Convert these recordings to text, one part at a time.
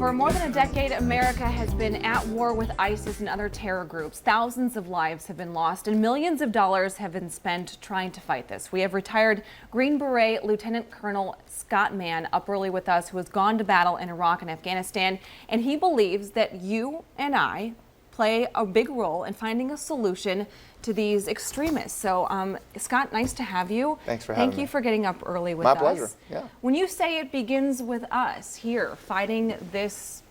For more than a decade, America has been at war with ISIS and other terror groups. Thousands of lives have been lost and millions of dollars have been spent trying to fight this. We have retired Green Beret Lieutenant Colonel Scott Mann up early with us, who has gone to battle in Iraq and Afghanistan, and he believes that you and I play a big role in finding a solution to these extremists. So, Scott, nice to have you. Thanks for having me. Thank you for getting up early with us. My pleasure. Yeah. When you say it begins with us here fighting this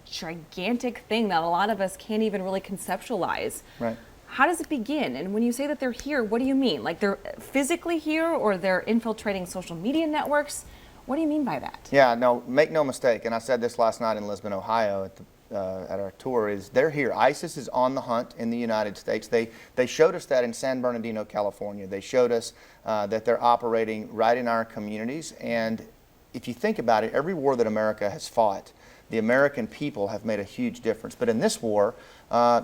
gigantic thing that a lot of us can't even really conceptualize, right? How does it begin? And when you say that they're here, what do you mean? Like they're physically here, or they're infiltrating social media networks? What do you mean by that? Yeah, no, make no mistake, and I said this last night in Lisbon, Ohio at our tour, is they're here. ISIS is on the hunt in the United States. They showed us that in San Bernardino, California. They showed us that they're operating right in our communities. And if you think about it, every war that America has fought, the American people have made a huge difference. But in this war,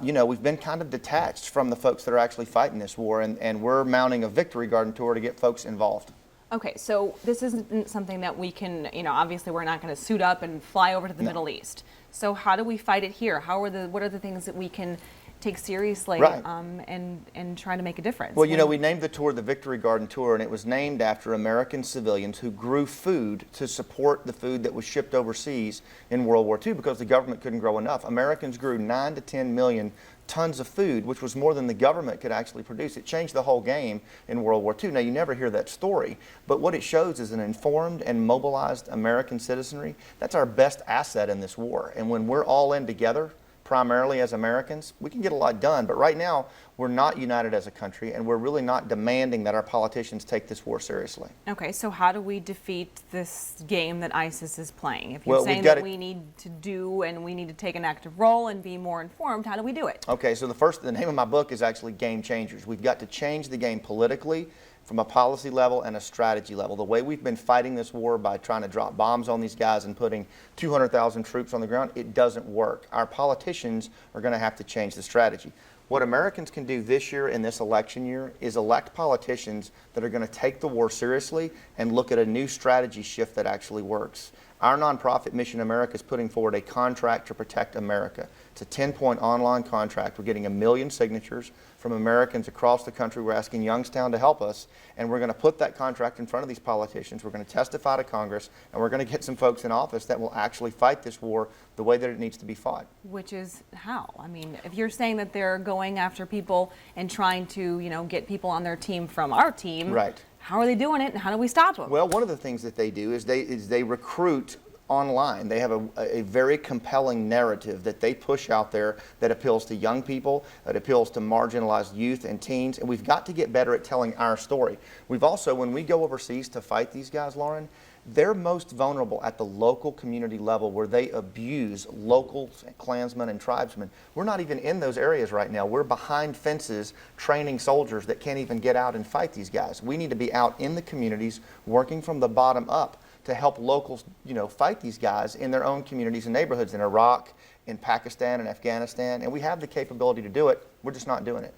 you know, we've been kind of detached from the folks that are actually fighting this war, and we're mounting a victory garden tour to get folks involved. Okay, so this isn't something that we can, you know, obviously we're not going to suit up and fly over to the Middle East. So how do we fight it here? What are the things that we can take seriously, right, and try to make a difference? Well, you know, we named the tour the Victory Garden Tour, and it was named after American civilians who grew food to support the food that was shipped overseas in World War II because the government couldn't grow enough. Americans grew 9 to 10 million tons of food, which was more than the government could actually produce. It changed the whole game in World War II. Now, you never hear that story, but what it shows is an informed and mobilized American citizenry. That's our best asset in this war. And when we're all in together, primarily as Americans, we can get a lot done. But right now, we're not united as a country, and we're really not demanding that our politicians take this war seriously. Okay, so how do we defeat this game that ISIS is playing? If you're saying that we need to take an active role and be more informed, how do we do it? Okay, so the name of my book is actually Game Changers. We've got to change the game politically, from a policy level and a strategy level. The way we've been fighting this war by trying to drop bombs on these guys and putting 200,000 troops on the ground, it doesn't work. Our politicians are going to have to change the strategy. What Americans can do this year in this election year is elect politicians that are going to take the war seriously and look at a new strategy shift that actually works. Our nonprofit Mission America is putting forward a contract to protect America. It's a 10-point online contract. We're getting 1 million signatures from Americans across the country. We're asking Youngstown to help us, and we're going to put that contract in front of these politicians. We're going to testify to Congress, and we're going to get some folks in office that will actually fight this war the way that it needs to be fought. Which is how? I mean, if you're saying that they're going after people and trying to, you know, get people on their team from our team, right? How are they doing it, and how do we stop them? Well, one of the things that they do is they recruit online. They have a very compelling narrative that they push out there that appeals to young people, that appeals to marginalized youth and teens, and we've got to get better at telling our story. We've also, when we go overseas to fight these guys, Lauren, they're most vulnerable at the local community level where they abuse local Klansmen and tribesmen. We're not even in those areas right now. We're behind fences training soldiers that can't even get out and fight these guys. We need to be out in the communities working from the bottom up to help locals, you know, fight these guys in their own communities and neighborhoods in Iraq, in Pakistan, and Afghanistan. And we have the capability to do it. We're just not doing it.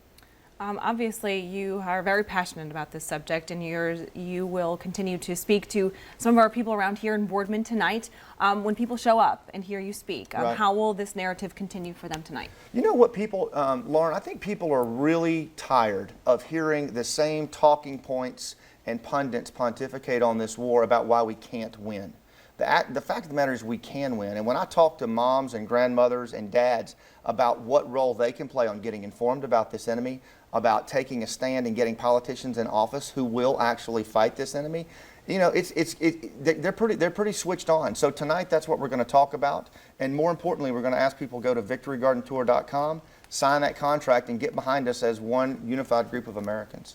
Obviously, you are very passionate about this subject, and you will continue to speak to some of our people around here in Boardman tonight. When people show up and hear you speak, right, how will this narrative continue for them tonight? You know what people, Lauren, I think people are really tired of hearing the same talking points and pundits pontificate on this war about why we can't win. The fact of the matter is we can win. And when I talk to moms and grandmothers and dads about what role they can play on getting informed about this enemy, about taking a stand and getting politicians in office who will actually fight this enemy, you know, they're pretty switched on. So tonight, that's what we're going to talk about. And more importantly, we're going to ask people to go to victorygardentour.com, sign that contract, and get behind us as one unified group of Americans.